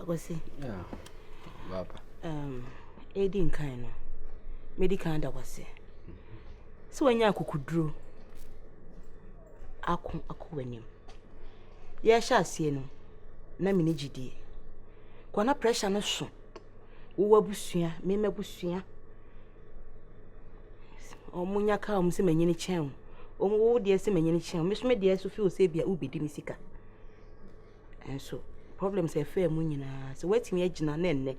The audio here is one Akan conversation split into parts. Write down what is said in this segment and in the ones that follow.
was it? Yeah. Papa. Aiding kind of medical under was it. So when you could draw, I when you. Yes, shall see no. Na mini GD. Kwana pressure no so. Uwa busuya, meme busuya. Omunya ka omse menyini chen. Omu de se menyini chen. Mesume de so fi o se bia ubi di misika. And so problems e fa mu nyina. So wetimi agina na enne.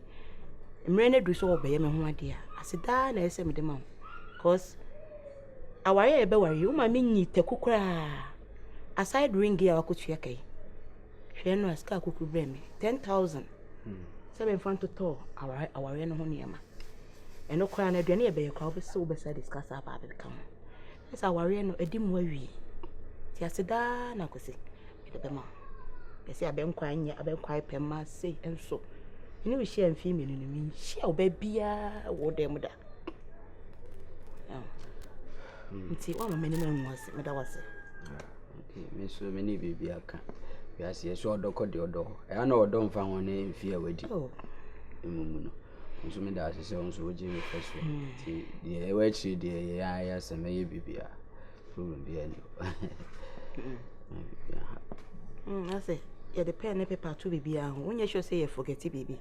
Mre na du so obeye me ho ade a. Aseda na ese me de ma. Cause aware ebe ware o ma menyi tekukura. Aside ring ya wakotua kai. Hwe no aska kuku breme 10,000. Seven front to toe aware no ho niama. Eno kwa na aduane ebe ye kwa obi so be say discuss about become. Esa aware no edim wawi. Ti aseda na kosi. Ede be ma. Be say abenkwa anya abenkwa pema sei enso. Ni we share mfi mi no mi share oba bia wo dem da. Nti wa mama ni manwase meda wase. Me so many baby aka. We are see so odoko de odo. E na odo mfa won na mfi awadi. Emumu no. Nso me da se on so oje me feso. Ti de e wa chi de ya se me ye bibia. Problem bia ni. I say ya the pen and paper to bibia ho. Wonye sure say you forget baby.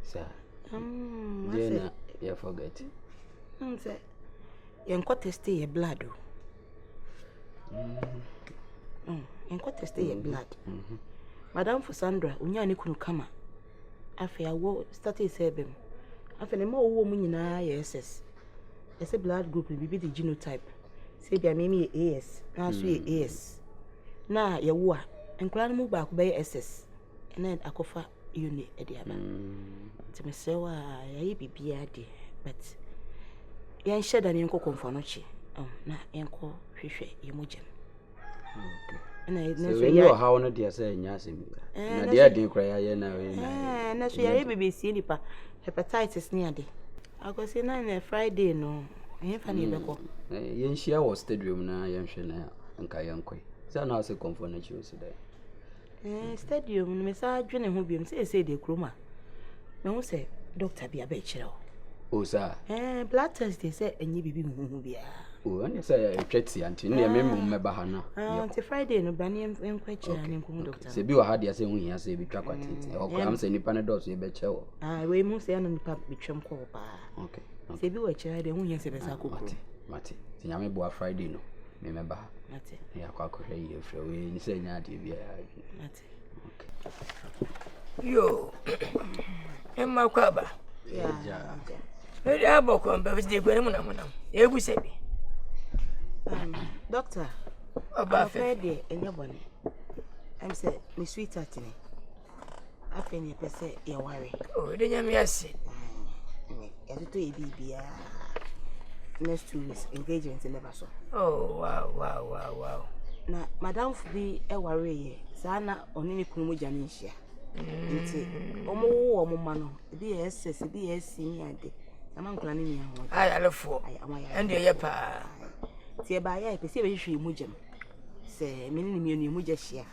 Sir. Then you forget. Say yenko test your blood. Yenko test your blood. Madam for Sandra, unya ni kunu kama. Afi awo started sebem. Afi ne ma wo mu nyina yes. Ese blood group bi the genotype. Say bia me AS. Na so ye AS. Na ye wo a enkura no mu ba ko be SS. Ena akofa uni e dia ba. Ti me se wa ya bibia de but yan sheda ne enko konfo no chi. Na enko hwehwe ye mogem. Okay. Na so you how no dia say nya asem. Na dia din kra ya na we na. Na so ya BBC nipa hepatitis ni ade. Agosi na Friday no. Yen fa ni beko. Yen share was stadium na yen hwe na nka yen koi. Say na say konfo na chi o si there. Stadium me sa adwene ho biom say de kroma. Me ho say doctor bia ba kire o. O sa. Blood test dey say enyi bibi hu bia. O anya say tweti anti ne me meba ha na. Until Friday no ba ne enkwa kire ne nko doctor. Se bi wa ha dia say hu hia say bi twa kwatete. O kram say nipa ne dose e be che wo. We mu say na nipa bitwem ko ba. Okay. Se bi wa kire de hu hia say be sa kokoro. Mate. Ti nyame bo Friday no. Me meba ha. Mate. Ya kwa kohwe ye frɛ we ni say nya de bia. Mate. Okay. Yo. Emma kwaba. Yeah. Eri aboko mbe de gwe mu na mu na. Ebu sebi. Doctor. Oba fe de enye bone. Am say me sweetheart ni. Afi ni pese ye worry. Oh, de nyame ase. Ya to e bibia. Next 2 weeks engagement never so. Oh, wow. Na madam fu bi e worry ye. Sa na oni ni kunu mu jani nhia. Nti omo ma no bi SS bi SC ade ama nkula ni mi ho ai alefo ende ye pa ti e ba ya pese be hwe mu jam se me ni mi mu ja hia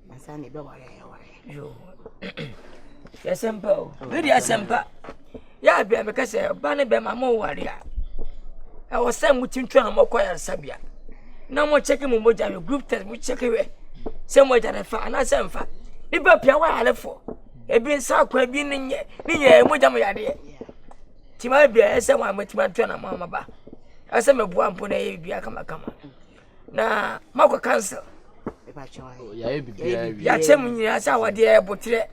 ansa ne be ware yo ya sempa we dia sempa ya bia me kase ba ne be ma mo ware a wo sem mutintwa na mokọ ya sabia na mo check mu moja group test mu check we se moja na fa na semfa iba pia wa alefo ebi nsa kwa bi ninye moja mo yade tima bia ese wa matima twa na mama ba ase mebua mpo na ye bia kama na mako cancel ya ye bibia ya tem nyina sa wade e botre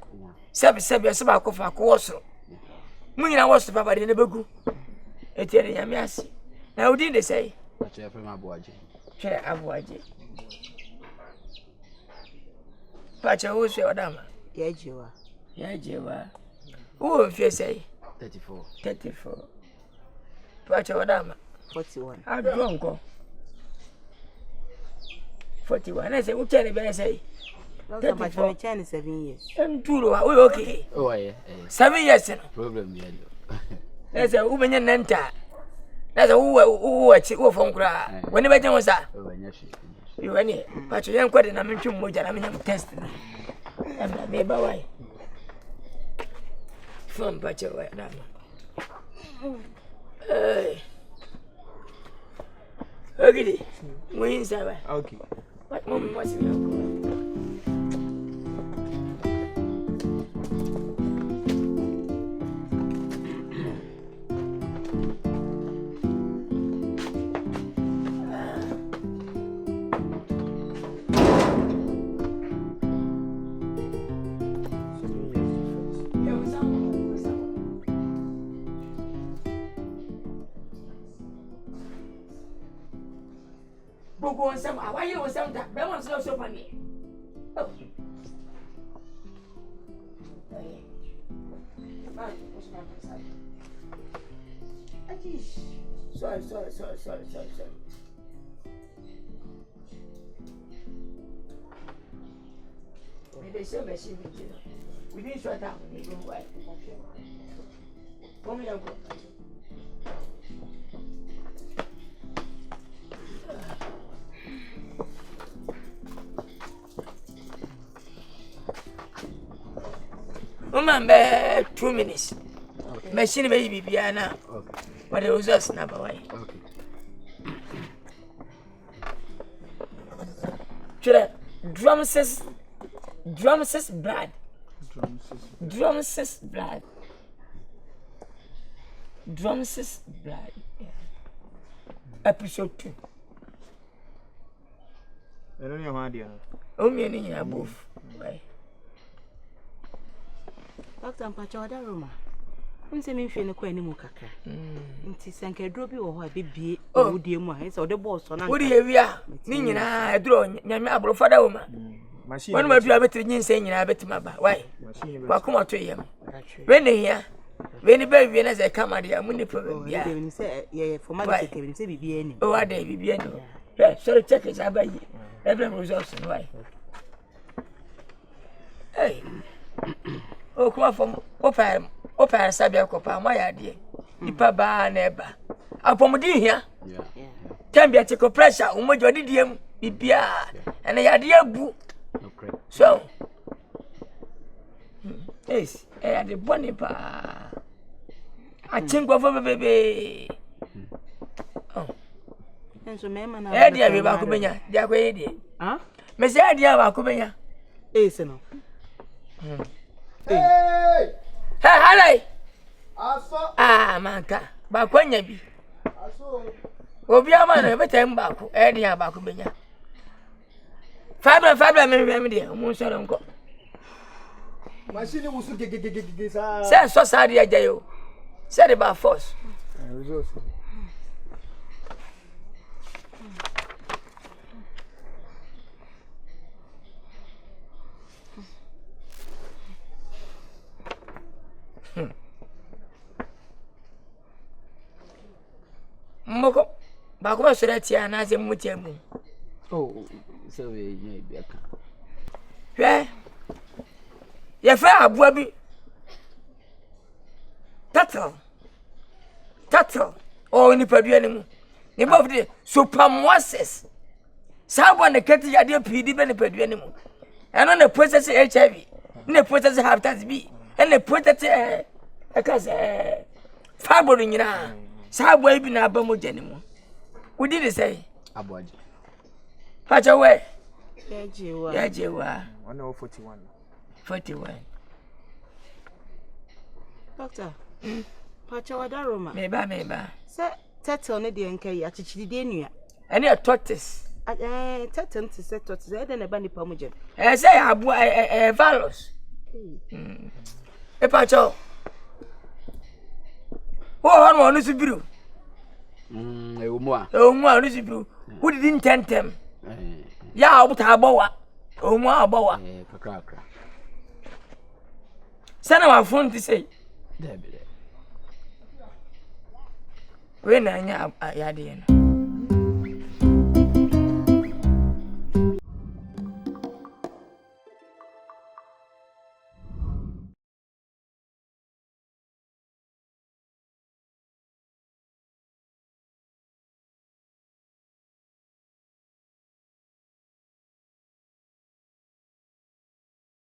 sebe se ba kofa ko wosoro munyina wosoro baba de ne begu etiere nyame ase na odi de sei che fe ma boaje che aboaje pacha wo se odama ya jewa wo fie sei 34 pacha odama 41 adronko 41 na say wo chene be say doctor ma chene 7 years enduro wa we okay oh yeah 7 years no problem ya na say wo benya nanta na say wo chi wo fonkura woni be jen sa oh nya shi yo ani pacha yen kwade na mentwi moja na menya test na me ba wai phone pacha wa na eh ogidi win sawa Okay. what mom was you go on some why you was some that was so funny. Oh. Sorry. Maybe so machine we didn't shut down when you go away. Come here, go. Be 2 minutes. Okay. Machine baby piano. Okay. But it was just snap away. Okay. Children, drumsticks blood. Drumsticks blood. Yeah. Episode 2. I don't know how they are. Oh, me and you both. Right. Doctor Mpacha Daroma. Unse me hwe ne kwa ni mu kakra. Nti sanka duro bi wo ho abebie owudie mu a ese ode boss na. Wodi ewia ni nyina aduro nyame abrofada wo ma. Machine. Wonu madu abetiri nyinse nyina abetima ba. Why? Wakoma to yem. We ne hia. We ni ba wie na ze kama dia mu ni problem bia. We ni se ye formality we ni se bibie ni. O ada bibie ni. Sorry check it abayi. Every results why. Hey. O kuma from opa sabia kopa ma ya de ipa ba na eba apomudi hia tambia cheko pressure umojo didiem bibia ene ya de abu so yes ya de boni pa a chingwa fo bebe oh enso mema na e dia be ba ko benya dia ko e dia ah me se dia ba ko benya se no hey hey aso manka ba kwanya bi aso obi ama na betem ba ko e dia ba ko benya fabra me dia mo so re nko machine wusu gegegege sa se so sa dia jayo se de ba force Moko ba ko sere tia na se mutiamu oh so we nya bi aka hwe ye fa abua bi tato o ni padua ni mu ni bof de supermoises sabo ne keti ya de pidi be ne padua ni mu eno ne process HIV ne process hepatitis B ne process akaze fabolo nyina sabo ibi na aba mo jani mu wudi de say aboaje pacha we ya jewa 41 Doctor Pacha Daroma me ba se turtle ne de nkai achichidi de nua ene a tortoise turtle nti se tortoise e de na ba nipa mo jam say abu virus pacha wo hono onu sibiru ewu onu sibiru who didn't tentem ya obuta agbawa omu agbawa kakra sana wa phone ti say debe we na anya ya de no